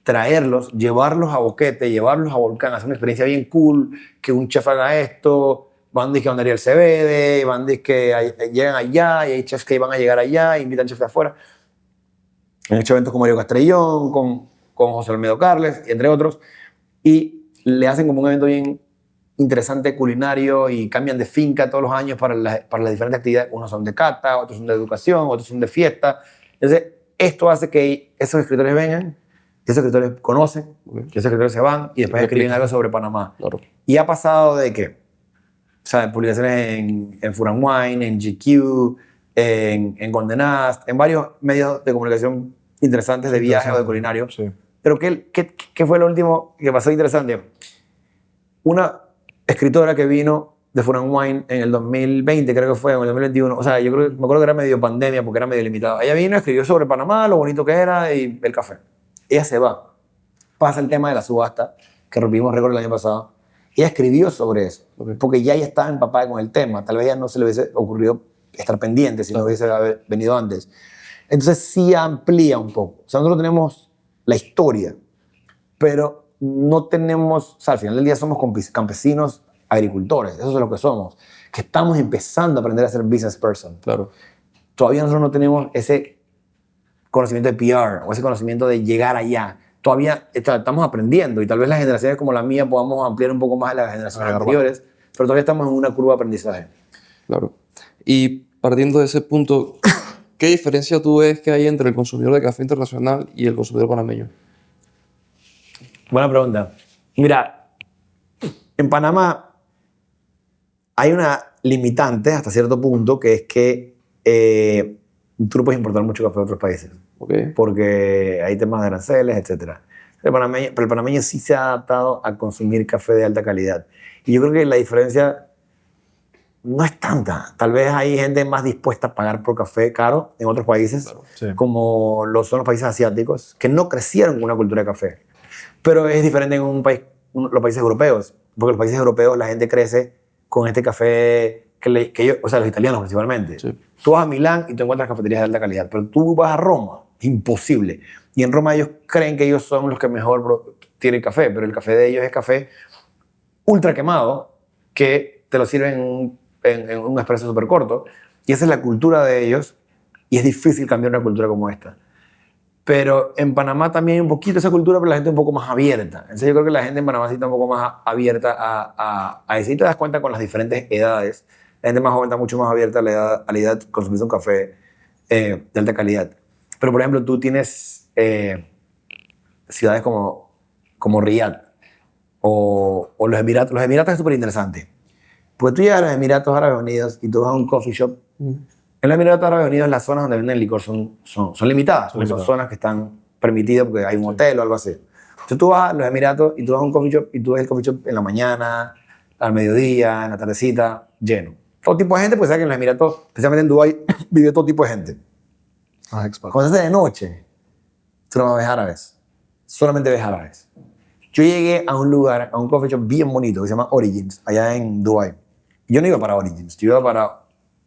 traerlos, llevarlos a Boquete, llevarlos a Volcán, hacer una experiencia bien cool, que un chef haga esto, van a Don Ariel Cebede, van que llegan allá y hay chefs que van a llegar allá, invitan chefs de afuera. Han hecho eventos con Mario Castrellón, con José Almedo Carles, entre otros, y le hacen como un evento bien interesante culinario y cambian de finca todos los años para las diferentes actividades. Unos son de cata, otros son de educación, otros son de fiesta. Entonces, esto hace que esos escritores vengan, esos escritores conocen, que esos escritores se van y después escriben algo sobre Panamá. Claro. Y ha pasado de que, o sea, publicaciones en Food and Wine, en GQ, en Condé Nast, en varios medios de comunicación interesantes de viaje o de culinario. Sí. Pero ¿qué fue lo último que pasó interesante? Una escritora que vino de Food and Wine en el 2020, creo que fue, o en el 2021. O sea, me acuerdo que era medio pandemia porque era medio limitado. Ella vino, escribió sobre Panamá, lo bonito que era y el café. Ella se va. Pasa el tema de la subasta, que rompimos récord el año pasado. Ella escribió sobre eso, porque ya ella estaba empapada con el tema. Tal vez ya no se le hubiese ocurrido estar pendiente si no hubiese venido antes. Entonces sí amplía un poco. O sea, nosotros tenemos la historia, pero no tenemos, o sea, al final del día somos campesinos, agricultores, eso es lo que somos, que estamos empezando a aprender a ser business person. Claro. todavía nosotros no tenemos ese conocimiento de PR o ese conocimiento de llegar allá. Todavía estamos aprendiendo y tal vez las generaciones como la mía podamos ampliar un poco más a las generaciones anteriores, pero todavía estamos en una curva de aprendizaje. Claro. Y partiendo de ese punto, ¿qué diferencia tú ves que hay entre el consumidor de café internacional y el consumidor panameño? Buena pregunta. Mira, en Panamá hay una limitante hasta cierto punto, que es que tú no puedes importar mucho café de otros países, Okay. porque hay temas de aranceles, etc. Pero el panameño sí se ha adaptado a consumir café de alta calidad. Y yo creo que la diferencia no es tanta. Tal vez hay gente más dispuesta a pagar por café caro en otros países, Claro. Sí. como son los países asiáticos, que no crecieron con una cultura de café. Pero es diferente en los países europeos, porque los países europeos la gente crece con este café que ellos, o sea, los italianos principalmente. Sí. Tú vas a Milán y te encuentras cafeterías de alta calidad, pero tú vas a Roma, imposible. Y en Roma ellos creen que ellos son los que mejor tienen café, pero el café de ellos es café ultra quemado, que te lo sirven en un expreso súper corto. Y esa es la cultura de ellos, y es difícil cambiar una cultura como esta. Pero en Panamá también hay un poquito esa cultura, pero la gente es un poco más abierta. Entonces yo creo que la gente en Panamá sí está un poco más abierta a eso. Y te das cuenta con las diferentes edades. La gente más joven está mucho más abierta a la idea de consumir un café de alta calidad. Pero, por ejemplo, tú tienes ciudades como Riyadh o los Emiratos. Los Emiratos es súper interesante. Porque tú llegas a los Emiratos Árabes Unidos y tú vas a un coffee shop. En los Emiratos Árabes Unidos las zonas donde venden licor son limitadas. Son zonas que están permitidas porque hay un hotel o algo así. Entonces tú vas a los Emiratos y tú vas a un coffee shop y tú ves el coffee shop en la mañana, al mediodía, en la tardecita, lleno. Todo tipo de gente, pues sabes que en los Emiratos, especialmente en Dubái, vive todo tipo de gente. Expat. Cuando se hace de noche, tú no ves árabes. Solamente ves árabes. Yo llegué a un lugar, a un coffee shop bien bonito que se llama Origins, allá en Dubái. Yo no iba para Origins, yo iba para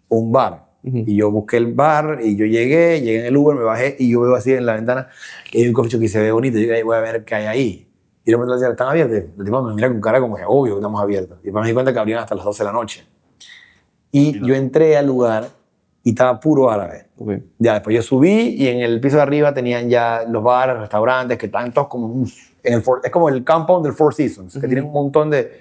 un bar. Y yo busqué el bar y yo llegué en el Uber, me bajé y yo veo así en la ventana y hay un coffee shop que se ve bonito. Y yo digo, voy a ver qué hay ahí. Y de repente le decía, ¿están abiertos? El tipo me mira con cara como que obvio que estamos abiertos. Y después me di cuenta que abrían hasta las 12 de la noche. Y yo entré al lugar y estaba puro árabe. Okay. Ya, después yo subí y en el piso de arriba tenían ya los bares, restaurantes, que están todos como es como el compound del Four Seasons, que tienen un montón de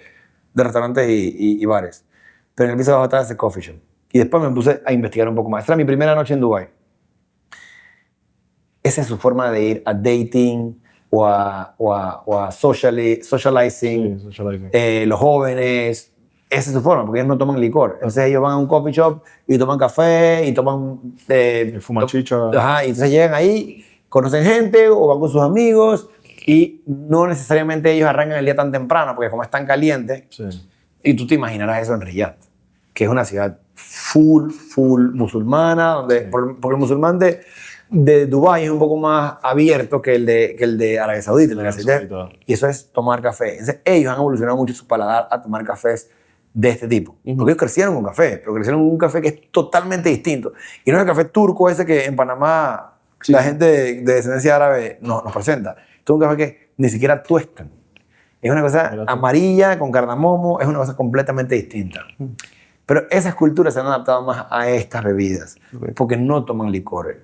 restaurantes y bares. Pero en el piso de abajo estaba ese coffee shop. Y después me puse a investigar un poco más. Esta era mi primera noche en Dubái. Esa es su forma de ir a dating o a socializing. Sí, socializing. Los jóvenes. Esa es su forma, porque ellos no toman licor. Entonces ellos van a un coffee shop y toman café y toman... Y fuman chicha. Ajá, y entonces llegan ahí, conocen gente o van con sus amigos y no necesariamente ellos arrancan el día tan temprano, porque como es tan caliente, Sí. y tú te imaginarás eso en Riyadh, que es una ciudad full musulmana, donde, porque el musulmán de Dubái es un poco más abierto que el de Arabia Saudita. Y eso es tomar café. Entonces, ellos han evolucionado mucho su paladar a tomar cafés de este tipo. Porque ellos crecieron con café, pero crecieron con un café que es totalmente distinto. Y no es el café turco ese que en Panamá la gente de descendencia árabe nos presenta. Esto es un café que ni siquiera tuestan. Es una cosa amarilla con cardamomo, es una cosa completamente distinta. Pero esas culturas se han adaptado más a estas bebidas, porque no toman licor.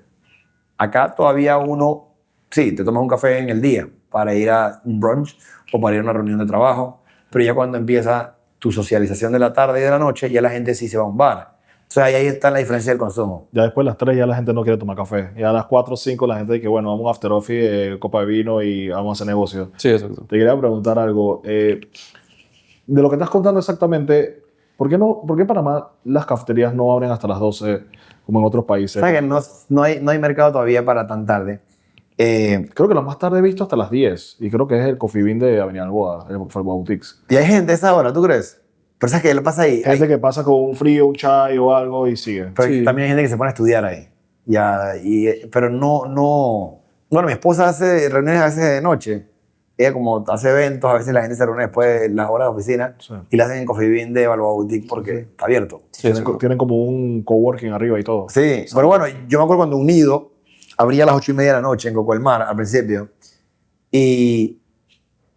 Acá todavía uno, sí, te tomas un café en el día para ir a un brunch o para ir a una reunión de trabajo, pero ya cuando empieza tu socialización de la tarde y de la noche, ya la gente sí se va a un bar. O sea, ahí está la diferencia del consumo. Ya después de las 3 ya la gente no quiere tomar café. Ya a las 4 o 5 la gente dice que bueno, vamos a un after office, copa de vino y vamos a hacer negocio. Sí, exacto. Te quería preguntar algo. De lo que estás contando exactamente, ¿por qué en Panamá las cafeterías no abren hasta las 12 como en otros países? ¿Sabes que no hay mercado todavía para tan tarde? Creo que lo más tarde he visto hasta las 10 y creo que es el Coffee Bean de Avenida Alboa, el Boutiques. Y hay gente a esa hora, ¿tú crees? Pero ¿sabes qué lo pasa ahí? Gente que pasa con un frío, un chai o algo y sigue. Pero Sí. también hay gente que se pone a estudiar ahí. Pero no... Bueno, mi esposa hace reuniones a veces de noche. Ella como hace eventos, a veces la gente se reúne después de las horas de oficina Sí. y la hacen en Coffee Bean de Balboa Boutique porque está abierto. Sí, Tienen como un coworking arriba y todo. Sí, pero bueno, yo me acuerdo cuando Unido abría a las 8:30 de la noche en Coco del Mar al principio y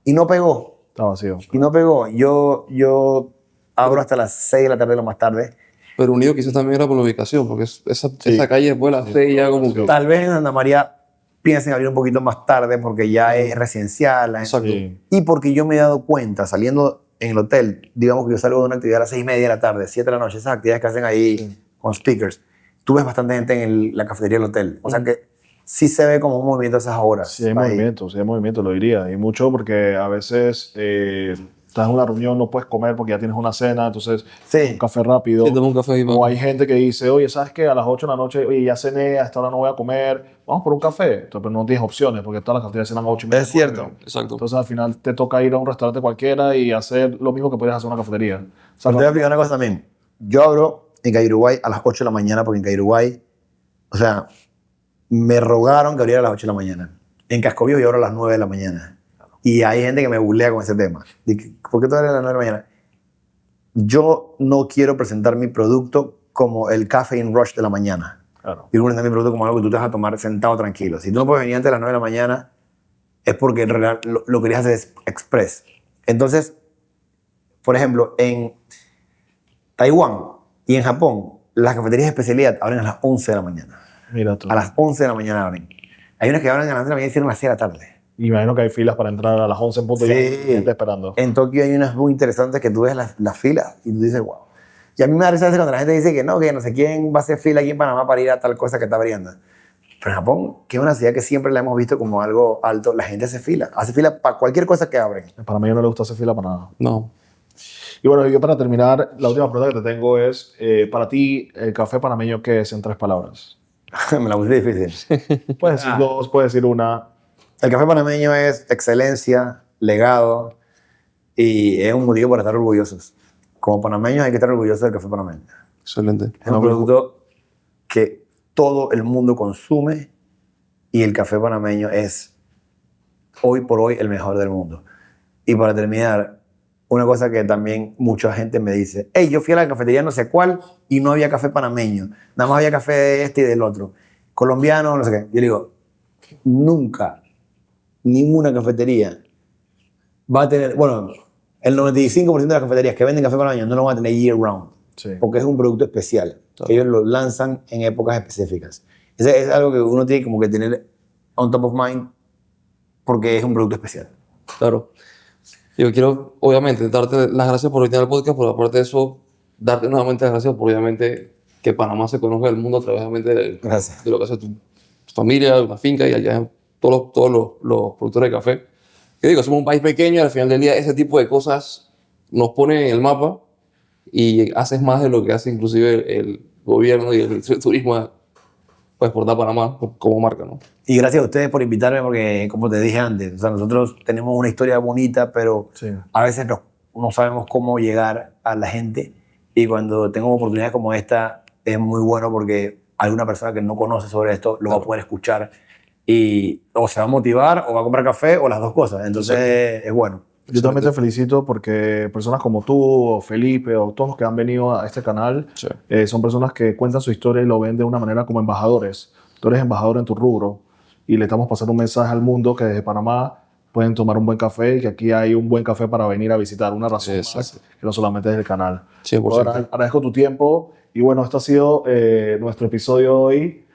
no pegó. Está vacío. Y no pegó. Yo abro hasta las 6 de la tarde lo más tarde Pero unido quizás también era por la ubicación, porque esa calle después de las 6 ya como que... Tal vez en Santa María piensen abrir un poquito más tarde porque ya es residencial. Exacto. Sí. Y porque yo me he dado cuenta, saliendo en el hotel, digamos que yo salgo de una actividad a las 6:30 de la tarde, 7 de la noche, esas actividades que hacen ahí con speakers, tú ves bastante gente en la cafetería del hotel. O sea que sí se ve como un movimiento a esas horas. Sí hay ahí. movimiento, lo diría. Y mucho porque a veces estás en una reunión, no puedes comer porque ya tienes una cena, entonces Sí. un café rápido. Sí, toma un café ahí, O pa. hay gente que dice, oye, ¿sabes qué? A las 8 de la noche, oye, ya cené, a esta hora no voy a comer, vamos por un café. Entonces, pero no tienes opciones porque todas las cafeterías cenan a 8:30. Es cierto. 9. Exacto. Entonces al final te toca ir a un restaurante cualquiera y hacer lo mismo que podrías hacer en una cafetería. O sea, Pero te voy a explicar una cosa también. Yo abro en Calle Uruguay a las 8 de la mañana porque en Calle Uruguay, o sea, me rogaron que abriera a las 8 de la mañana. En Casco Viejo yo abro a las 9 de la mañana. Y hay gente que me bulea con ese tema. Dice, ¿por qué tú abres a las 9 de la mañana? Yo no quiero presentar mi producto como el caffeine rush de la mañana. claro. Quiero presentar mi producto como algo que tú te vas a tomar sentado tranquilo. Si tú no puedes venir antes de las 9 de la mañana, es porque en realidad lo querías hacer express. Entonces, por ejemplo, en Taiwán y en Japón, las cafeterías de especialidad abren a las 11 de la mañana. Mira tú. A las 11 de la mañana abren. Hay unas que abren a las 11 de la mañana y cierran a las 6 de la tarde. Y imagino que hay filas para entrar a las 11 en punto y hay gente esperando. En Tokio hay unas muy interesantes que tú ves las filas y tú dices, wow. Y a mí me da risa a veces cuando la gente dice que no sé quién va a hacer fila aquí en Panamá para ir a tal cosa que está abriendo. Pero en Japón, que es una ciudad que siempre la hemos visto como algo alto, la gente hace fila para cualquier cosa que abren. Para mí no le gusta hacer fila para nada. No. Y bueno, yo para terminar, la última pregunta que te tengo es, para ti, ¿el café panameño qué es en 3 palabras? Me la puse difícil. Puedes decir 2, puedes decir una. El café panameño es excelencia, legado y es un motivo para estar orgullosos. Como panameños hay que estar orgullosos del café panameño. Excelente. Es un producto que todo el mundo consume y el café panameño es hoy por hoy el mejor del mundo. Y para terminar, una cosa que también mucha gente me dice, hey, yo fui a la cafetería no sé cuál y no había café panameño, nada más había café de este y del otro, colombiano, no sé qué. Yo le digo, nunca, ninguna cafetería va a tener, bueno, el 95% de las cafeterías que venden café panameño no lo van a tener year round, Sí. porque es un producto especial. Ellos lo lanzan en épocas específicas. Es algo que uno tiene como que tener on top of mind porque es un producto especial. Claro. Yo quiero, obviamente, darte las gracias por venir al podcast, pero aparte de eso, darte nuevamente las gracias por, obviamente, que Panamá se conozca del mundo a través, obviamente, Gracias. de lo que hace tu familia, una finca y allá todos los productores de café. Que digo, somos un país pequeño y al final del día ese tipo de cosas nos pone en el mapa y haces más de lo que hace inclusive el gobierno y el turismo para exportar Panamá como marca, ¿no? Y gracias a ustedes por invitarme porque, como te dije antes, o sea, nosotros tenemos una historia bonita, pero Sí. a veces no sabemos cómo llegar a la gente. Y cuando tengo oportunidades como esta, es muy bueno porque alguna persona que no conoce sobre esto lo va a poder escuchar y o se va a motivar o va a comprar café o las dos cosas. Entonces, es bueno. Yo también te felicito porque personas como tú o Felipe o todos los que han venido a este canal Sí. son personas que cuentan su historia y lo ven de una manera como embajadores. Tú eres embajador en tu rubro y le estamos pasando un mensaje al mundo que desde Panamá pueden tomar un buen café y que aquí hay un buen café para venir a visitar. Una razón Sí, más sí. que no solamente es el canal. 100%. Bueno, agradezco tu tiempo y bueno, esto ha sido nuestro episodio hoy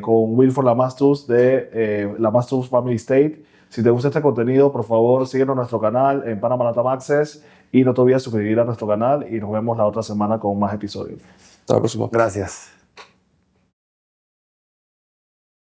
con Wilford Lamastus de Lamastus Family Estate. Si te gusta este contenido, por favor, síguenos en nuestro canal en Panama Latam Access y no te olvides suscribir a nuestro canal y nos vemos la otra semana con más episodios. Hasta la próxima. Gracias.